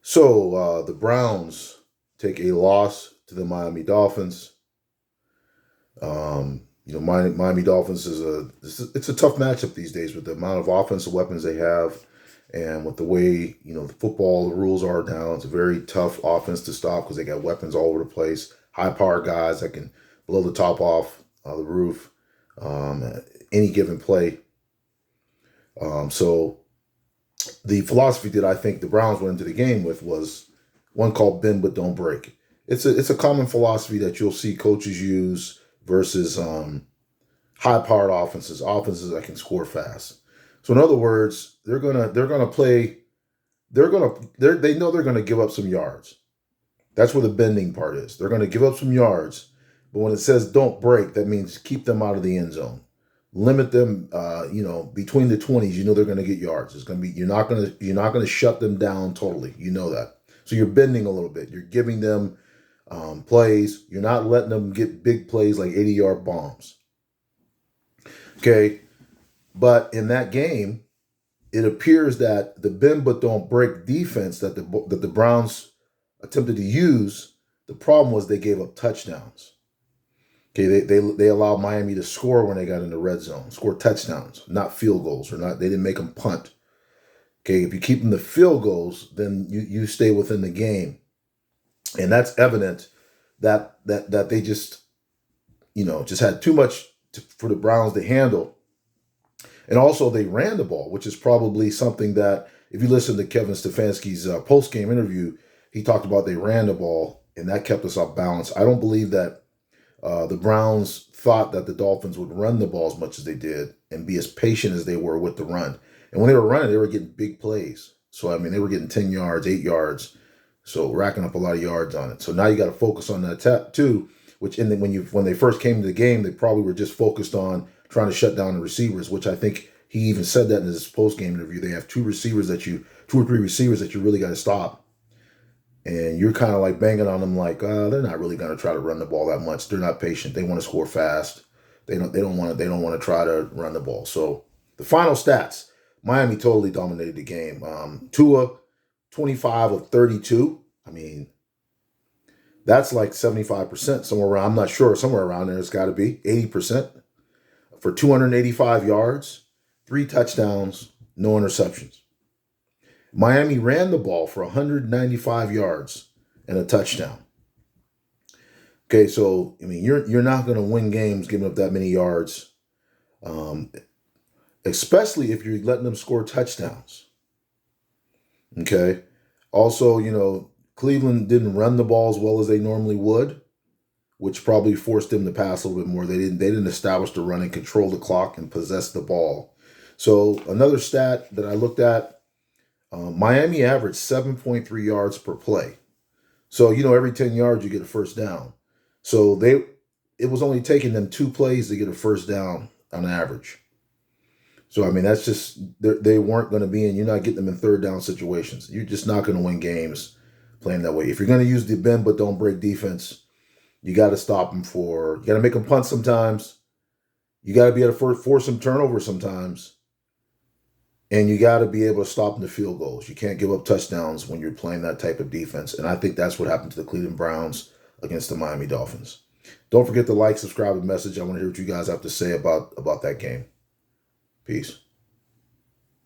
So the Browns take a loss to the Miami Dolphins. Miami Dolphins it's a tough matchup these days with the amount of offensive weapons they have, and with the way the football the rules are now. It's a very tough offense to stop because they got weapons all over the place, high power guys that can blow the top off the roof any given play. So the philosophy that I think the Browns went into the game with was one called bend but don't break. It's a common philosophy that you'll see coaches use versus high-powered offenses that can score fast. So in other words, they know they're gonna give up some yards. That's where the bending part is. They're gonna give up some yards, but when it says don't break, that means keep them out of the end zone. Limit them, between the 20s. They're going to get yards. It's going to be you're not going to shut them down totally. You know that. So you're bending a little bit. You're giving them plays. You're not letting them get big plays like 80-yard bombs. Okay, but in that game, it appears that the bend but don't break defense that the Browns attempted to use. The problem was they gave up touchdowns. Okay, they allowed Miami to score when they got in the red zone, score touchdowns, not field goals, or not. They didn't make them punt. Okay, if you keep them to field goals, then you stay within the game, and that's evident that they just had too much for the Browns to handle, and also they ran the ball, which is probably something that if you listen to Kevin Stefanski's post game interview, he talked about they ran the ball and that kept us off balance. I don't believe that. The Browns thought that the Dolphins would run the ball as much as they did and be as patient as they were with the run. And when they were running, they were getting big plays. So, they were getting 10 yards, 8 yards. So racking up a lot of yards on it. So now you got to focus on that too, which when they first came to the game, they probably were just focused on trying to shut down the receivers, which I think he even said that in his post-game interview. They have two or three receivers that you really got to stop. And you're kind of like banging on them like they're not really going to try to run the ball that much. They're not patient. They want to score fast. They don't want to try to run the ball. So the final stats: Miami totally dominated the game. Tua, 25 of 32. That's like 75% somewhere around. I'm not sure. Somewhere around there, it's got to be 80% for 285 yards, 3 touchdowns, no interceptions. Miami ran the ball for 195 yards and a touchdown. Okay, so you're not going to win games giving up that many yards, especially if you're letting them score touchdowns. Okay, also Cleveland didn't run the ball as well as they normally would, which probably forced them to pass a little bit more. They didn't establish the run and control the clock and possess the ball. So another stat that I looked at. Miami averaged 7.3 yards per play. So, every 10 yards you get a first down. So it was only taking them 2 plays to get a first down on average. So, that's just, they weren't going to be you're not getting them in third down situations. You're just not going to win games playing that way. If you're going to use the bend but don't break defense, you got to stop them you got to make them punt sometimes. You got to be able to force some turnovers sometimes. And you got to be able to stop in the field goals. You can't give up touchdowns when you're playing that type of defense. And I think that's what happened to the Cleveland Browns against the Miami Dolphins. Don't forget to like, subscribe, and message. I want to hear what you guys have to say about that game. Peace.